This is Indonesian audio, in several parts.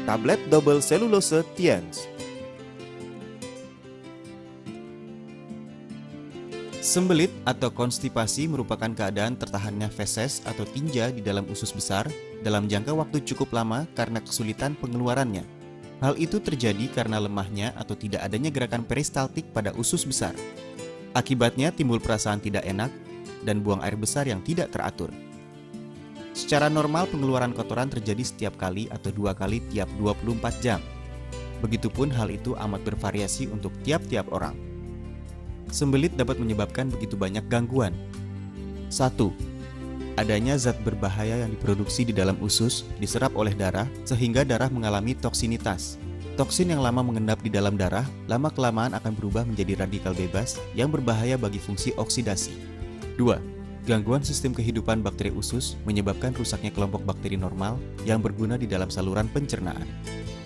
tablet double selulose Tiens. Sembelit atau konstipasi merupakan keadaan tertahannya feses atau tinja di dalam usus besar dalam jangka waktu cukup lama karena kesulitan pengeluarannya. Hal itu terjadi karena lemahnya atau tidak adanya gerakan peristaltik pada usus besar. Akibatnya timbul perasaan tidak enak dan buang air besar yang tidak teratur. Secara normal pengeluaran kotoran terjadi setiap kali atau 2 kali tiap 24 jam. Begitupun hal itu amat bervariasi untuk tiap-tiap orang. Sembelit dapat menyebabkan begitu banyak gangguan. 1. Adanya zat berbahaya yang diproduksi di dalam usus diserap oleh darah sehingga darah mengalami toksinitas. Toksin yang lama mengendap di dalam darah lama-kelamaan akan berubah menjadi radikal bebas yang berbahaya bagi fungsi oksidasi. 2. Gangguan sistem kehidupan bakteri usus menyebabkan rusaknya kelompok bakteri normal yang berguna di dalam saluran pencernaan.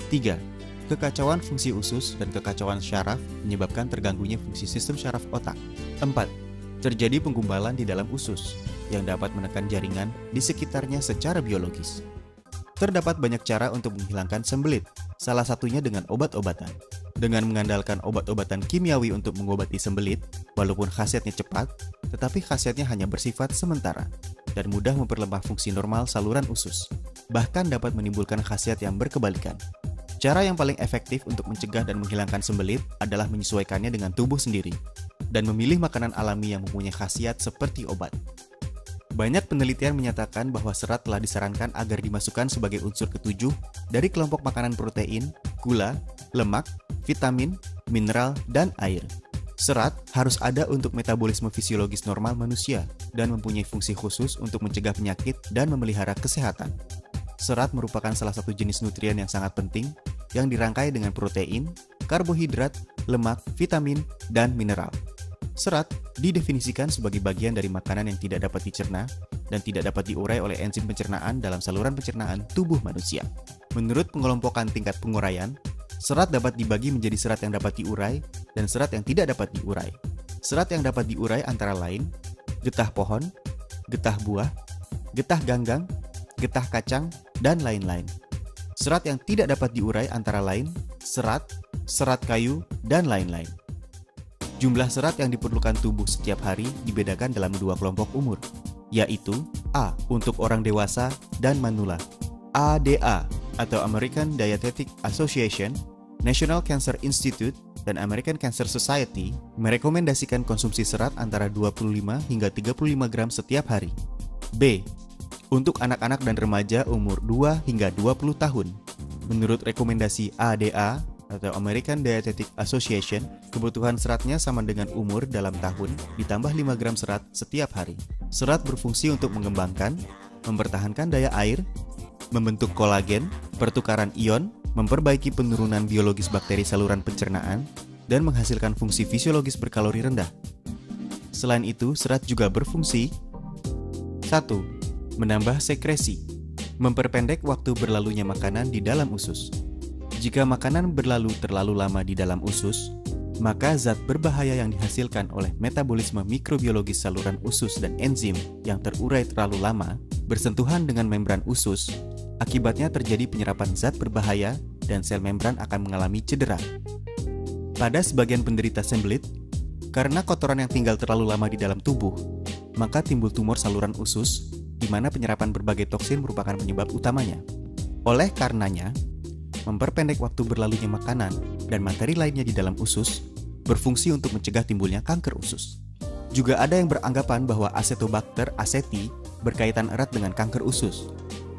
3. Kekacauan fungsi usus dan kekacauan syaraf menyebabkan terganggunya fungsi sistem syaraf otak. 4. Terjadi penggumbalan di dalam usus yang dapat menekan jaringan di sekitarnya secara biologis. Terdapat banyak cara untuk menghilangkan sembelit, salah satunya dengan obat-obatan. Dengan mengandalkan obat-obatan kimiawi untuk mengobati sembelit, walaupun khasiatnya cepat, tetapi khasiatnya hanya bersifat sementara dan mudah memperlemah fungsi normal saluran usus. Bahkan dapat menimbulkan khasiat yang berkebalikan. Cara yang paling efektif untuk mencegah dan menghilangkan sembelit adalah menyesuaikannya dengan tubuh sendiri dan memilih makanan alami yang mempunyai khasiat seperti obat. Banyak penelitian menyatakan bahwa serat telah disarankan agar dimasukkan sebagai unsur ketujuh dari kelompok makanan protein, gula, lemak, vitamin, mineral, dan air. Serat harus ada untuk metabolisme fisiologis normal manusia dan mempunyai fungsi khusus untuk mencegah penyakit dan memelihara kesehatan. Serat merupakan salah satu jenis nutrien yang sangat penting yang dirangkai dengan protein, karbohidrat, lemak, vitamin, dan mineral. Serat didefinisikan sebagai bagian dari makanan yang tidak dapat dicerna dan tidak dapat diurai oleh enzim pencernaan dalam saluran pencernaan tubuh manusia. Menurut pengelompokan tingkat penguraian, serat dapat dibagi menjadi serat yang dapat diurai dan serat yang tidak dapat diurai. Serat yang dapat diurai antara lain getah pohon, getah buah, getah ganggang, getah kacang, dan lain-lain. Serat yang tidak dapat diurai antara lain serat, serat kayu, dan lain-lain. Jumlah serat yang diperlukan tubuh setiap hari dibedakan dalam 2 kelompok umur, yaitu A untuk orang dewasa dan manula. ADA atau American Dietetic Association, National Cancer Institute, dan American Cancer Society merekomendasikan konsumsi serat antara 25 hingga 35 gram setiap hari. B untuk anak-anak dan remaja umur 2 hingga 20 tahun. Menurut rekomendasi ADA atau American Dietetic Association, kebutuhan seratnya sama dengan umur dalam tahun ditambah 5 gram serat setiap hari. Serat berfungsi untuk mengembangkan, mempertahankan daya air, membentuk kolagen, pertukaran ion, memperbaiki penurunan biologis bakteri saluran pencernaan, dan menghasilkan fungsi fisiologis berkalori rendah. Selain itu, serat juga berfungsi 1. Menambah sekresi, memperpendek waktu berlalunya makanan di dalam usus. Jika makanan berlalu terlalu lama di dalam usus, maka zat berbahaya yang dihasilkan oleh metabolisme mikrobiologis saluran usus dan enzim yang terurai terlalu lama bersentuhan dengan membran usus. Akibatnya terjadi penyerapan zat berbahaya dan sel membran akan mengalami cedera. Pada sebagian penderita sembelit, karena kotoran yang tinggal terlalu lama di dalam tubuh, maka timbul tumor saluran usus, di mana penyerapan berbagai toksin merupakan penyebab utamanya. Oleh karenanya, memperpendek waktu berlalunya makanan dan materi lainnya di dalam usus berfungsi untuk mencegah timbulnya kanker usus. Juga ada yang beranggapan bahwa Acetobacter aceti berkaitan erat dengan kanker usus,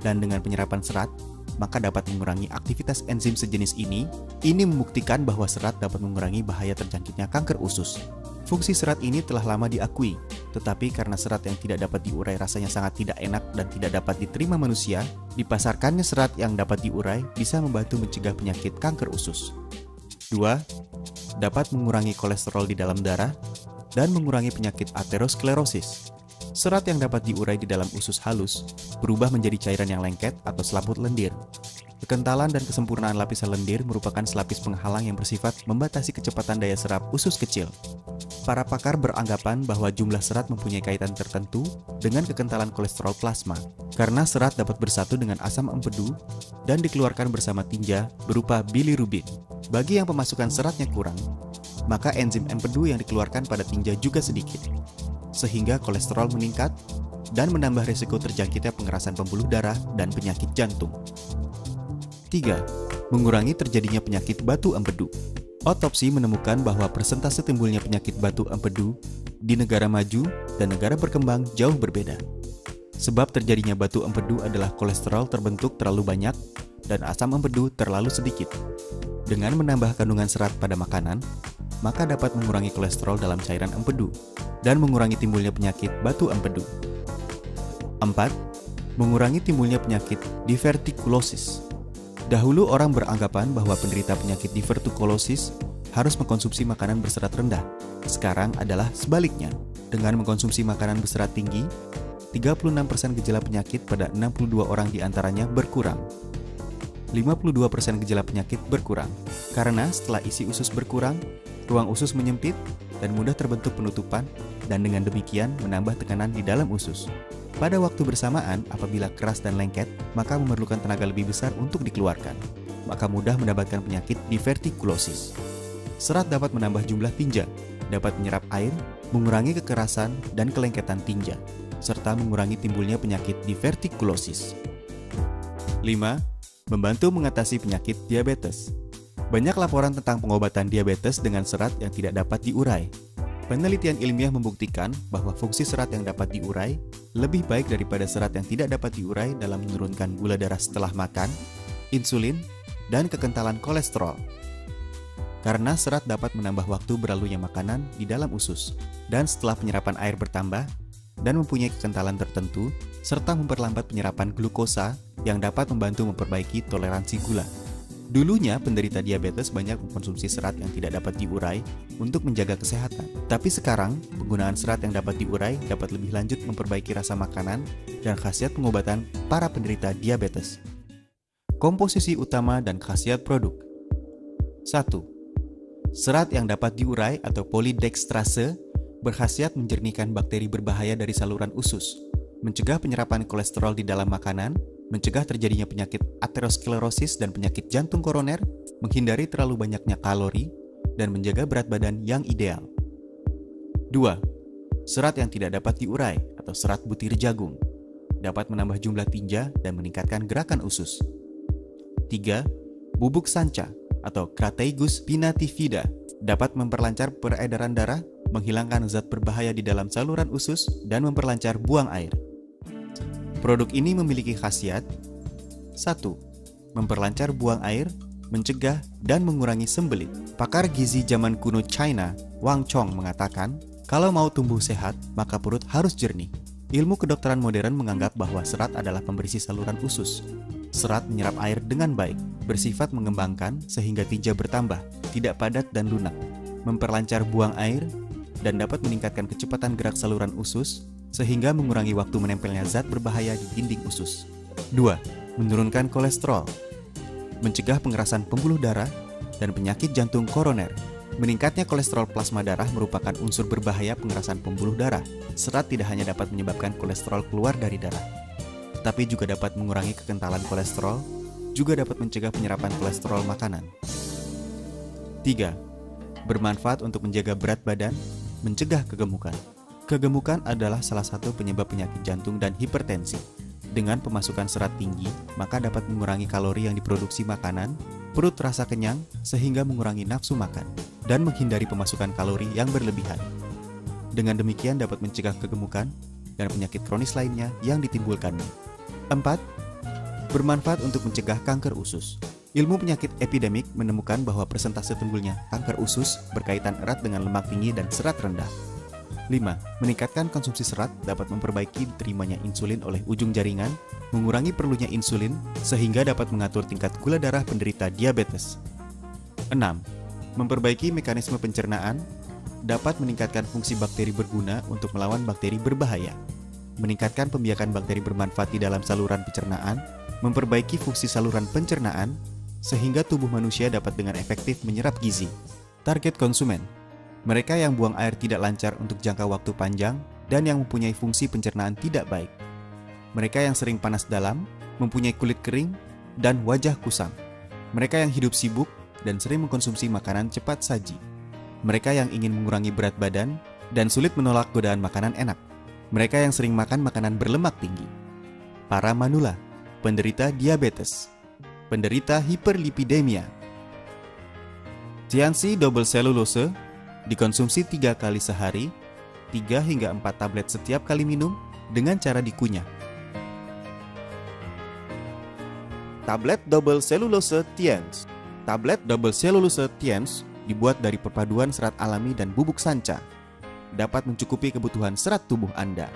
dan dengan penyerapan serat, maka dapat mengurangi aktivitas enzim sejenis ini. Ini membuktikan bahwa serat dapat mengurangi bahaya terjangkitnya kanker usus. Fungsi serat ini telah lama diakui, tetapi karena serat yang tidak dapat diurai rasanya sangat tidak enak dan tidak dapat diterima manusia, dipasarkannya serat yang dapat diurai bisa membantu mencegah penyakit kanker usus. 2. Dapat mengurangi kolesterol di dalam darah dan mengurangi penyakit aterosklerosis. Serat yang dapat diurai di dalam usus halus berubah menjadi cairan yang lengket atau selaput lendir. Kekentalan dan kesempurnaan lapisan lendir merupakan selapis penghalang yang bersifat membatasi kecepatan daya serap usus kecil. Para pakar beranggapan bahwa jumlah serat mempunyai kaitan tertentu dengan kekentalan kolesterol plasma, karena serat dapat bersatu dengan asam empedu dan dikeluarkan bersama tinja berupa bilirubin. Bagi yang pemasukan seratnya kurang, maka enzim empedu yang dikeluarkan pada tinja juga sedikit, sehingga kolesterol meningkat dan menambah risiko terjangkitnya pengerasan pembuluh darah dan penyakit jantung. 3. Mengurangi terjadinya penyakit batu empedu. Otopsi menemukan bahwa persentase timbulnya penyakit batu empedu di negara maju dan negara berkembang jauh berbeda. Sebab terjadinya batu empedu adalah kolesterol terbentuk terlalu banyak dan asam empedu terlalu sedikit. Dengan menambah kandungan serat pada makanan, maka dapat mengurangi kolesterol dalam cairan empedu dan mengurangi timbulnya penyakit batu empedu. 4. Mengurangi timbulnya penyakit divertikulosis. Dahulu orang beranggapan bahwa penderita penyakit divertikulosis harus mengkonsumsi makanan berserat rendah. Sekarang adalah sebaliknya. Dengan mengkonsumsi makanan berserat tinggi, 36% gejala penyakit pada 62 orang diantaranya berkurang. 52% gejala penyakit berkurang. Karena setelah isi usus berkurang, ruang usus menyempit dan mudah terbentuk penutupan, dan dengan demikian menambah tekanan di dalam usus. Pada waktu bersamaan, apabila keras dan lengket, maka memerlukan tenaga lebih besar untuk dikeluarkan. Maka mudah mendapatkan penyakit divertikulosis. Serat dapat menambah jumlah tinja, dapat menyerap air, mengurangi kekerasan dan kelengketan tinja, serta mengurangi timbulnya penyakit divertikulosis. 5. Membantu mengatasi penyakit diabetes. Banyak laporan tentang pengobatan diabetes dengan serat yang tidak dapat diurai. Penelitian ilmiah membuktikan bahwa fungsi serat yang dapat diurai lebih baik daripada serat yang tidak dapat diurai dalam menurunkan gula darah setelah makan, insulin, dan kekentalan kolesterol. Karena serat dapat menambah waktu berlalunya makanan di dalam usus, dan setelah penyerapan air bertambah, dan mempunyai kekentalan tertentu, serta memperlambat penyerapan glukosa yang dapat membantu memperbaiki toleransi gula. Dulunya, penderita diabetes banyak mengkonsumsi serat yang tidak dapat diurai untuk menjaga kesehatan. Tapi sekarang, penggunaan serat yang dapat diurai dapat lebih lanjut memperbaiki rasa makanan dan khasiat pengobatan para penderita diabetes. Komposisi utama dan khasiat produk. 1. Serat yang dapat diurai atau polydextrase berkhasiat menjernihkan bakteri berbahaya dari saluran usus, mencegah penyerapan kolesterol di dalam makanan, mencegah terjadinya penyakit aterosklerosis dan penyakit jantung koroner, menghindari terlalu banyaknya kalori, dan menjaga berat badan yang ideal. 2. Serat yang tidak dapat diurai atau serat butir jagung dapat menambah jumlah tinja dan meningkatkan gerakan usus. 3. Bubuk sanca atau Crataegus pinnatifida dapat memperlancar peredaran darah, menghilangkan zat berbahaya di dalam saluran usus, dan memperlancar buang air. Produk ini memiliki khasiat 1. Memperlancar buang air, mencegah dan mengurangi sembelit. Pakar gizi zaman kuno China, Wang Chong, mengatakan, kalau mau tumbuh sehat, maka perut harus jernih. Ilmu kedokteran modern menganggap bahwa serat adalah pembersih saluran usus. Serat menyerap air dengan baik, bersifat mengembangkan sehingga tinja bertambah, tidak padat dan lunak, memperlancar buang air, dan dapat meningkatkan kecepatan gerak saluran usus, sehingga mengurangi waktu menempelnya zat berbahaya di dinding usus. 2. Menurunkan kolesterol, mencegah pengerasan pembuluh darah dan penyakit jantung koroner. Meningkatnya kolesterol plasma darah merupakan unsur berbahaya pengerasan pembuluh darah. Serat tidak hanya dapat menyebabkan kolesterol keluar dari darah, tapi juga dapat mengurangi kekentalan kolesterol, juga dapat mencegah penyerapan kolesterol makanan. 3. Bermanfaat untuk menjaga berat badan, mencegah kegemukan. Kegemukan adalah salah satu penyebab penyakit jantung dan hipertensi. Dengan pemasukan serat tinggi, maka dapat mengurangi kalori yang diproduksi makanan, perut terasa kenyang, sehingga mengurangi nafsu makan, dan menghindari pemasukan kalori yang berlebihan. Dengan demikian dapat mencegah kegemukan dan penyakit kronis lainnya yang ditimbulkannya. 4. Bermanfaat untuk mencegah kanker usus. Ilmu penyakit epidemik menemukan bahwa persentase timbulnya kanker usus berkaitan erat dengan lemak tinggi dan serat rendah. 5. Meningkatkan konsumsi serat dapat memperbaiki diterimanya insulin oleh ujung jaringan, mengurangi perlunya insulin, sehingga dapat mengatur tingkat gula darah penderita diabetes. 6. Memperbaiki mekanisme pencernaan, dapat meningkatkan fungsi bakteri berguna untuk melawan bakteri berbahaya, meningkatkan pembiakan bakteri bermanfaat di dalam saluran pencernaan, memperbaiki fungsi saluran pencernaan, sehingga tubuh manusia dapat dengan efektif menyerap gizi. Target konsumen. Mereka yang buang air tidak lancar untuk jangka waktu panjang dan yang mempunyai fungsi pencernaan tidak baik. Mereka yang sering panas dalam, mempunyai kulit kering, dan wajah kusam. Mereka yang hidup sibuk dan sering mengkonsumsi makanan cepat saji. Mereka yang ingin mengurangi berat badan dan sulit menolak godaan makanan enak. Mereka yang sering makan makanan berlemak tinggi. Para manula, penderita diabetes, penderita hiperlipidemia. Tiansi double cellulose dikonsumsi 3 kali sehari, 3 hingga 4 tablet setiap kali minum dengan cara dikunyah. Tablet double cellulose Tiens. Tablet double cellulose Tiens dibuat dari perpaduan serat alami dan bubuk sanca. Dapat mencukupi kebutuhan serat tubuh Anda.